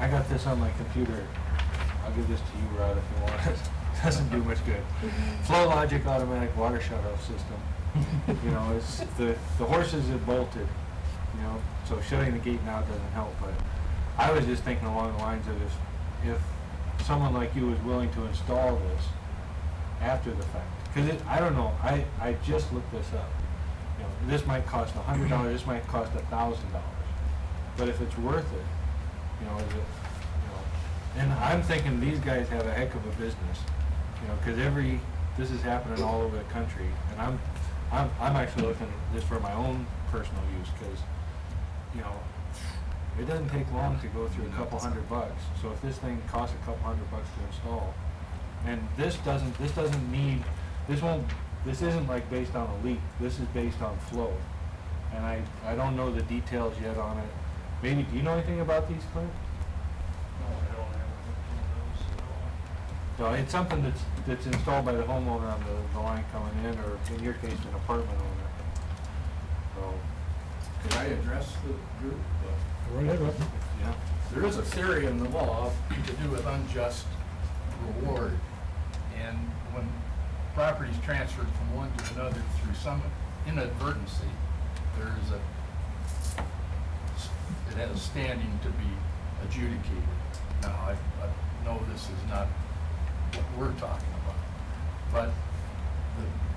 I got this on my computer. I'll give this to you, Rod, if you want it. Doesn't do much good. Flow logic automatic water shutoff system. You know, it's the horses have bolted, you know, so shutting the gate now doesn't help. But I was just thinking along the lines of if someone like you was willing to install this after the fact, because I don't know, I just looked this up. You know, this might cost $100, this might cost $1,000, but if it's worth it, you know, is it, you know, and I'm thinking these guys have a heck of a business, you know, because this is happening all over the country, and I'm actually looking at this for my own personal use, because, you know, it doesn't take long to go through a couple $100. So if this thing costs a couple $100 to install, and this isn't like based on a leak. This is based on flow, and I don't know the details yet on it. Maybe, do you know anything about these, Clint? No, I don't have one of those. No, it's something that's installed by the homeowner on the line coming in, or in your case, an apartment owner. So, Could I address the group? Go right ahead, Rob. yeah. There is a theory in the law to do with unjust reward, and when property is transferred from one to another through some inadvertency, it has standing to be adjudicated. Now, I know this is not what we're talking about, but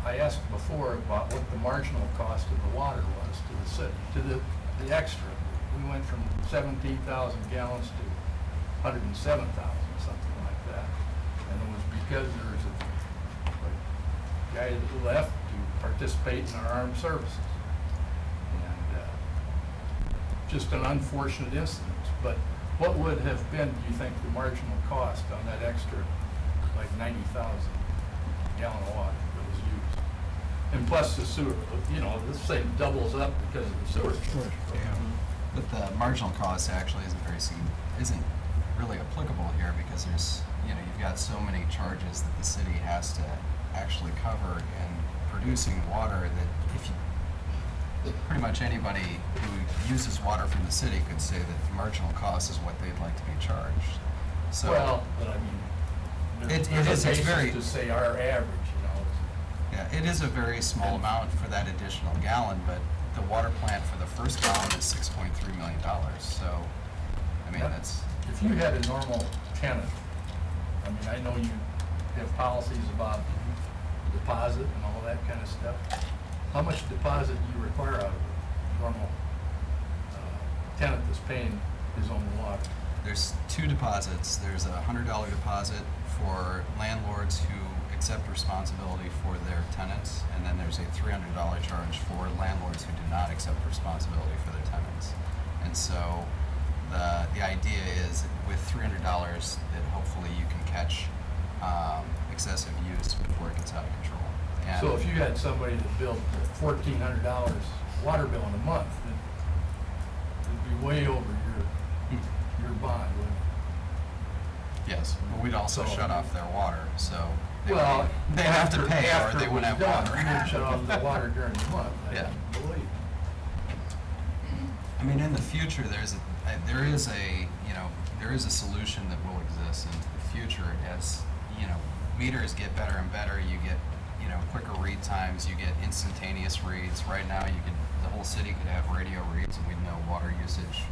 I asked before about what the marginal cost of the water was to the city, to the extra. We went from 17,000 gallons to 107,000, something like that. And it was because there was a guy that left to participate in our armed services. And just an unfortunate incident. But what would have been, do you think, the marginal cost on that extra, like 90,000 gallon of water that was used? And plus the sewer, you know, this thing doubles up because of the sewer. Sure. But the marginal cost actually isn't really applicable here, because there's, you know, you've got so many charges that the city has to actually cover in producing water that pretty much anybody who uses water from the city could say that the marginal cost is what they'd like to be charged. So Well, but I mean, It there's is, a it's basis very- to say our average, you know. yeah, it is a very small amount for that additional gallon, but the water plant for the first gallon is $6.3 million. So, I mean, Yeah. that's, If you had a normal tenant, I mean, I know you have policies about deposit and all that kind of stuff. How much deposit do you require out of a normal tenant that's paying his own water? there's two deposits. There's a $100 deposit for landlords who accept responsibility for their tenants, and then there's a $300 charge for landlords who do not accept responsibility for their tenants. And so the idea is with $300 that hopefully you can catch excessive use before it gets out of control. And So if you had somebody that billed $1,400 water bill in a month, it'd be way over your bond, wouldn't it? yes, but we'd also So- shut off their water, so they Well, they'd have to after- pay or after they it wouldn't have was done, water. you would shut off the water during the month. Yeah. I believe. I mean, in the future, there is a solution that will exist into the future as, you know, meters get better and better. You get, you know, quicker read times. You get instantaneous reads. Right now, the whole city could have radio reads, and we'd know water usage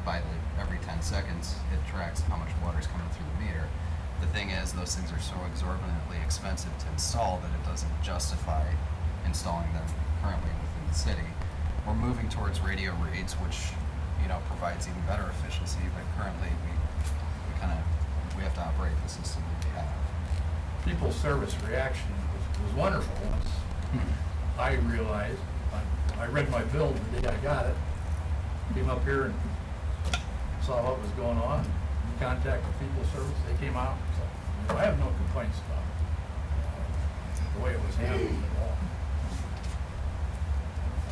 by every 10 seconds. It tracks how much water is coming through the meter. The thing is, those things are so exorbitantly expensive to install that it doesn't justify installing them currently within the city. We're moving towards radio reads, which, you know, provides even better efficiency, but currently we have to operate the system that we have. People's service reaction was wonderful once I realized, I read my bill the day I got it, came up here and saw what was going on, contacted people's service, they came out, so, you know, I have no complaints about the way it was handled at all.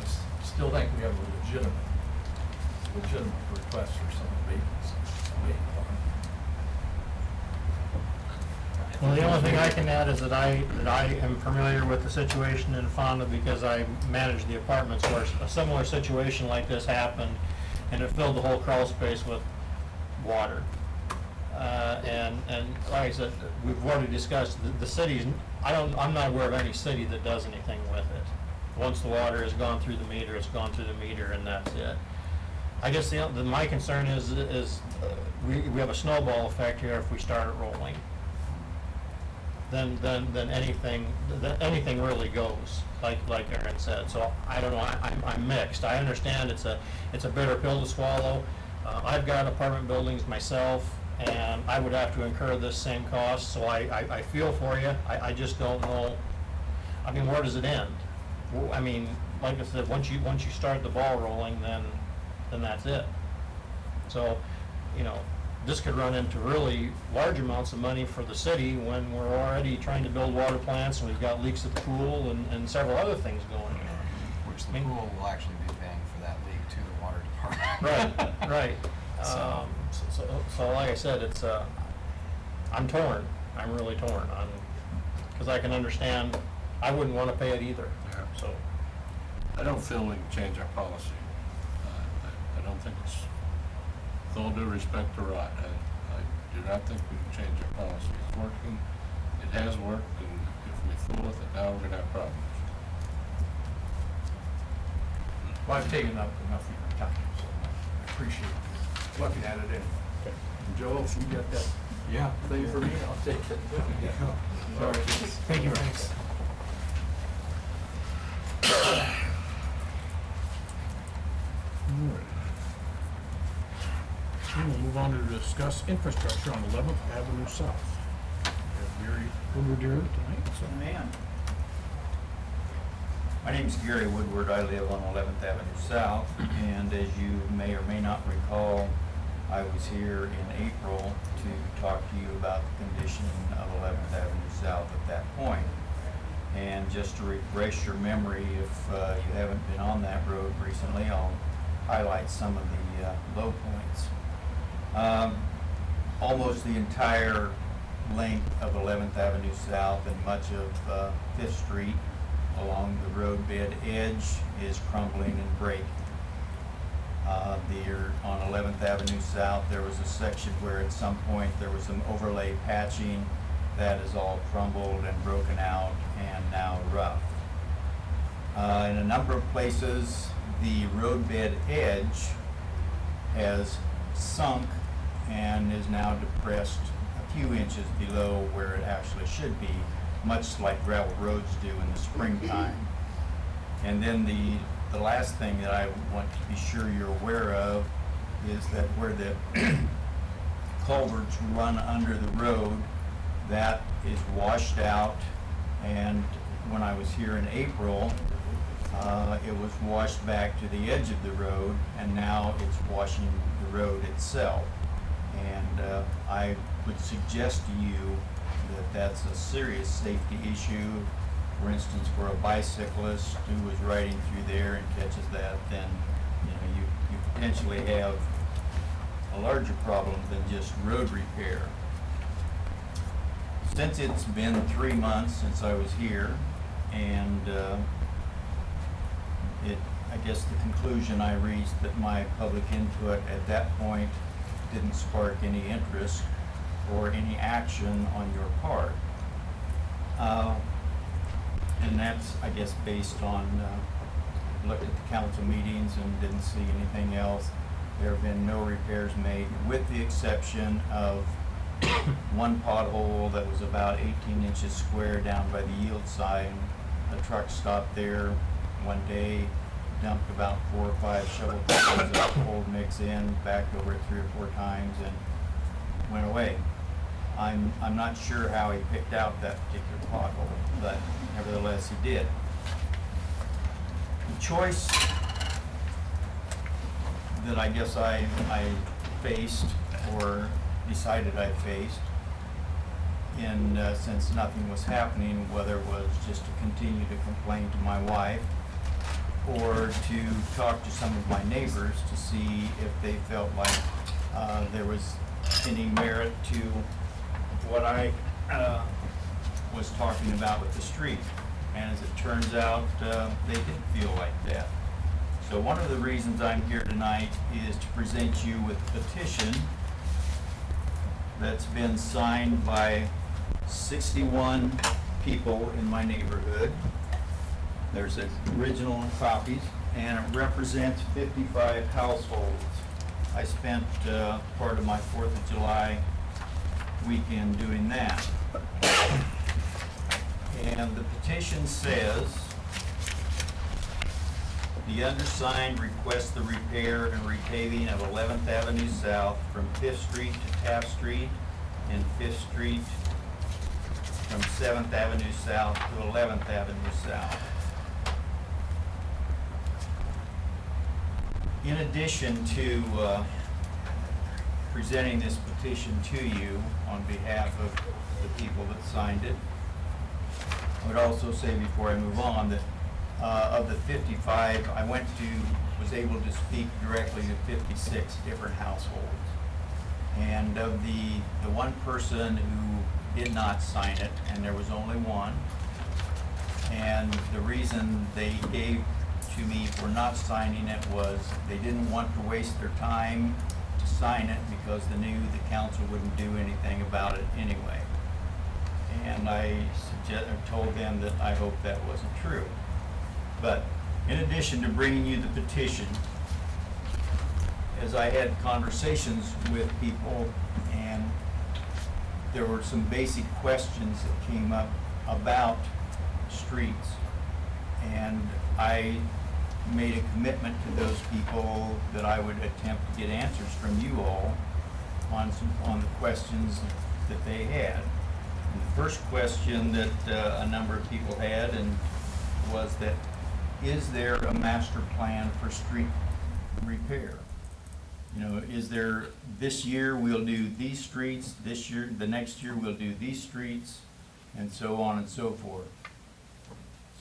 I still think we have a legitimate request for some abatements. Well, the only thing I can add is that I am familiar with the situation in Fonda because I managed the apartments where a similar situation like this happened, and it filled the whole crawl space with water. And like I said, we've already discussed, the cities, I'm not aware of any city that does anything with it. Once the water has gone through the meter, it's gone through the meter, and that's it. I guess my concern is we have a snowball effect here if we start it rolling. Then anything really goes, like Aaron said. So I don't know, I'm mixed. I understand it's a bitter pill to swallow. I've got apartment buildings myself, and I would have to incur this same cost, so I feel for you. I just don't know, I mean, where does it end? Well, I mean, like I said, once you start the ball rolling, then that's it. So, you know, this could run into really large amounts of money for the city when we're already trying to build water plants, and we've got leaks at the pool and several other things going on. Which the I mean- pool will actually be paying for that leak to the water department. Right. So- So like I said, it's, I'm torn. I'm really torn on, because I can understand, I wouldn't want to pay it either, Yeah. so. I don't feel we can change our policy. I don't think it's, with all due respect to Rod, I do not think we can change our policy. It's working, it has worked, and if we fool with it now, we're gonna have problems. Well, I've taken up enough of your time, so I appreciate you looking at it. And Joe, if you got that Yeah. thing for me, I'll take it. Sorry. Thank you, Rex. We'll move on to discuss infrastructure on 11th Avenue South. We have Gary Woodward here tonight, so. Man. My name's Gary Woodward. I live on 11th Avenue South, and as you may or may not recall, I was here in April to talk to you about the condition of 11th Avenue South at that point. And just to refresh your memory, if you haven't been on that road recently, I'll highlight some of the low points. Almost the entire length of 11th Avenue South and much of 5th Street along the roadbed edge is crumbling and breaking. On 11th Avenue South, there was a section where at some point there was some overlay patching that is all crumbled and broken out and now rough. In a number of places, the roadbed edge has sunk and is now depressed a few inches below where it actually should be, much like gravel roads do in the springtime. And then the last thing that I want to be sure you're aware of is that where the culverts run under the road, that is washed out, and when I was here in April, it was washed back to the edge of the road, and now it's washing the road itself. And I would suggest to you that that's a serious safety issue. For instance, for a bicyclist who is riding through there and catches that, then you potentially have a larger problem than just road repair. Since it's been 3 months since I was here, and I guess the conclusion I reached that my public input at that point didn't spark any interest or any action on your part. And that's, I guess, based on, looked at the council meetings and didn't see anything else. There have been no repairs made, with the exception of one pothole that was about 18 inches square down by the yield sign. A truck stopped there one day, dumped about 4 or 5 shovelfuls of cold mix in, backed over it 3 or 4 times, and went away. I'm not sure how he picked out that particular pothole, but nevertheless he did. The choice that I guess I faced, or decided I faced, and since nothing was happening, whether it was just to continue to complain to my wife or to talk to some of my neighbors to see if they felt like there was any merit to what I was talking about with the street. And as it turns out, they did feel like that. So one of the reasons I'm here tonight is to present you with a petition that's been signed by 61 people in my neighborhood. There's original copies, and it represents 55 households. I spent part of my 4th of July weekend doing that. And the petition says, the undersigned requests the repair and repaving of 11th Avenue South from 5th Street to Taft Street and 5th Street from 7th Avenue South to 11th Avenue South. In addition to presenting this petition to you on behalf of the people that signed it, I would also say before I move on that of the 55, I was able to speak directly to 56 different households. And of the one person who did not sign it, and there was only one, and the reason they gave to me for not signing it was they didn't want to waste their time to sign it because they knew the council wouldn't do anything about it anyway. And I told them that I hope that wasn't true. But in addition to bringing you the petition, as I had conversations with people, and there were some basic questions that came up about streets, and I made a commitment to those people that I would attempt to get answers from you all on the questions that they had. And the first question that a number of people had was that, is there a master plan for street repair? You know, is there, this year we'll do these streets, this year, the next year we'll do these streets, and so on and so forth.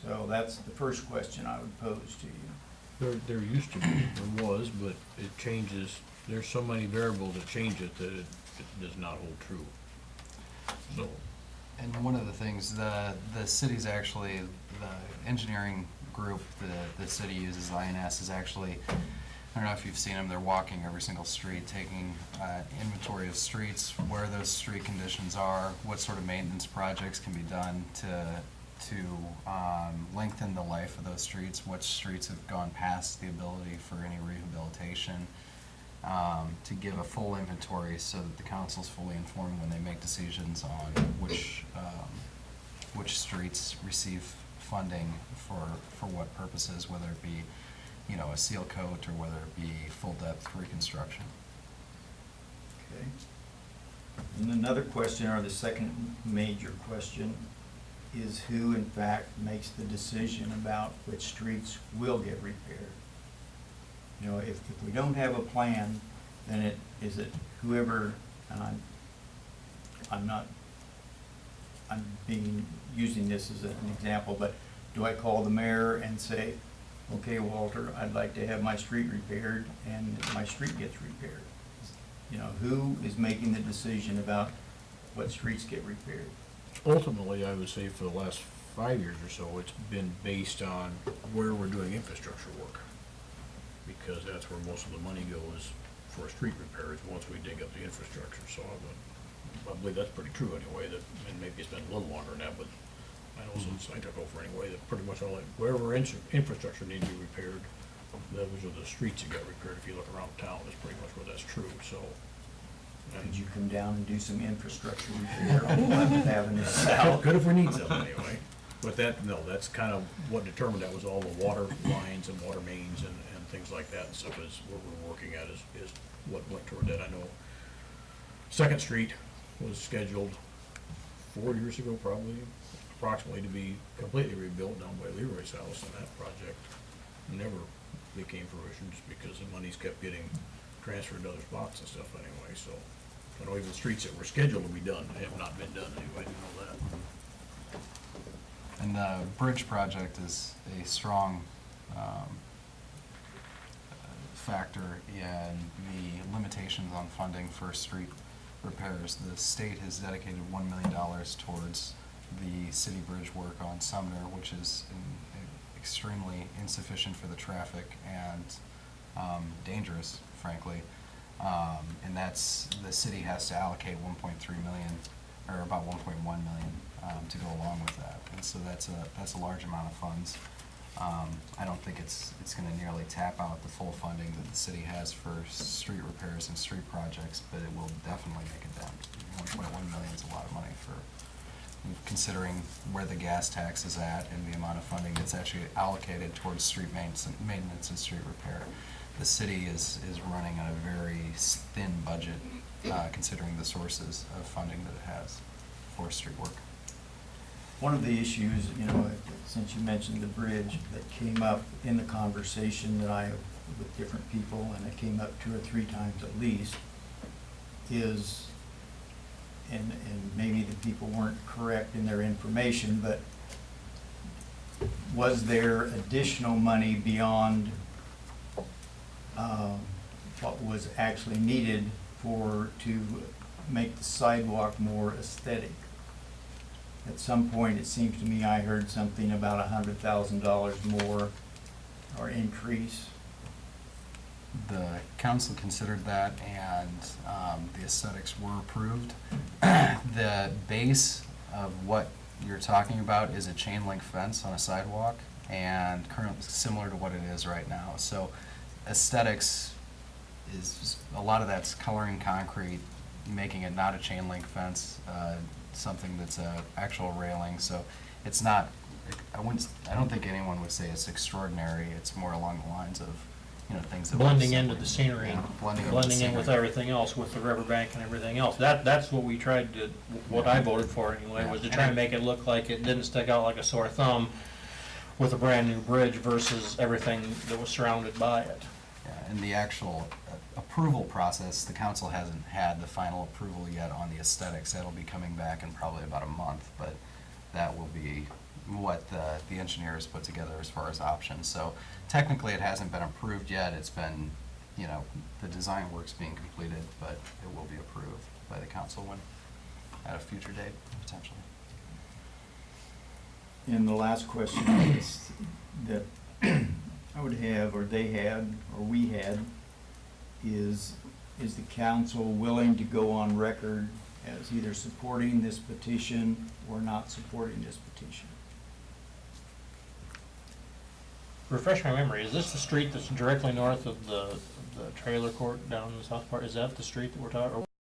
So that's the first question I would pose to you. There used to be, there was, but it changes, there's so many variables that change it that it does not hold true. So, And one of the things, the city's actually, the engineering group the city uses, INS, is actually, I don't know if you've seen them, they're walking every single street, taking inventory of streets, where those street conditions are, what sort of maintenance projects can be done to lengthen the life of those streets, what streets have gone past the ability for any rehabilitation, to give a full inventory so that the council's fully informed when they make decisions on which streets receive funding for what purposes, whether it be, you know, a seal coat or whether it be full depth reconstruction. Okay. And another question, or the second major question, is who in fact makes the decision about which streets will get repaired? You know, if we don't have a plan, then is it whoever, and I'm using this as an example, but do I call the mayor and say, okay, Walter, I'd like to have my street repaired, and my street gets repaired? You know, who is making the decision about what streets get repaired? ultimately, I would say for the last 5 years or so, it's been based on where we're doing infrastructure work. Because that's where most of the money goes for street repairs, once we dig up the infrastructure. So I believe that's pretty true anyway, that, and maybe it's been a little longer than that, but I know since I took over anyway, that pretty much all, wherever infrastructure needs to be repaired, those are the streets that got repaired. If you look around town, that's pretty much where that's true, so. Could you come down and do some infrastructure repair on 11th Avenue South? Good if we need some anyway. But that, no, that's kind of what determined that, was all the water lines and water mains and things like that. So is what we're working at is what went toward that. I know Second Street was scheduled 4 years ago, probably, approximately, to be completely rebuilt down by Leroy's house, and that project never became fruition just because the monies kept getting transferred to other spots and stuff anyway. So I know even the streets that were scheduled to be done have not been done anyway, you know that. And the bridge project is a strong factor in the limitations on funding for street repairs. The state has dedicated $1 million towards the city bridge work on Sumner, which is extremely insufficient for the traffic and dangerous, frankly. And that's, the city has to allocate 1.3 million, or about 1.1 million, to go along with that. And so that's a large amount of funds. I don't think it's gonna nearly tap out the full funding that the city has for street repairs and street projects, but it will definitely make a dent. 1.1 million is a lot of money for, considering where the gas tax is at and the amount of funding that's actually allocated towards street maintenance and street repair. The city is running on a very thin budget, considering the sources of funding that it has for street work. One of the issues, since you mentioned the bridge, that came up in the conversation that I have with different people, and it came up 2 or 3 times at least, is, and maybe the people weren't correct in their information, but was there additional money beyond what was actually needed to make the sidewalk more aesthetic? At some point, it seems to me I heard something about $100,000 more or increase. The council considered that, and the aesthetics were approved. The base of what you're talking about is a chain link fence on a sidewalk, and currently similar to what it is right now. So aesthetics is, a lot of that's coloring concrete, making it not a chain link fence, something that's a actual railing. So it's not, I don't think anyone would say it's extraordinary. It's more along the lines of, things that Blending into the scenery, Yeah, blending in with everything else, with the riverbank and everything else. That's what we tried to, what I voted for anyway, was to try and make it look like it didn't stick out like a sore thumb with a brand new bridge versus everything that was surrounded by it. Yeah, and the actual approval process, the council hasn't had the final approval yet on the aesthetics. That'll be coming back in probably about a month, but that will be what the engineers put together as far as options. So technically, it hasn't been approved yet. It's been, the design work's being completed, but it will be approved by the council at a future date, potentially. And the last question is that I would have, or they had, or we had, is the council willing to go on record as either supporting this petition or not supporting this petition? Refresh my memory, is this the street that's directly north of the trailer court down in the south part? Is that the street that we're talking,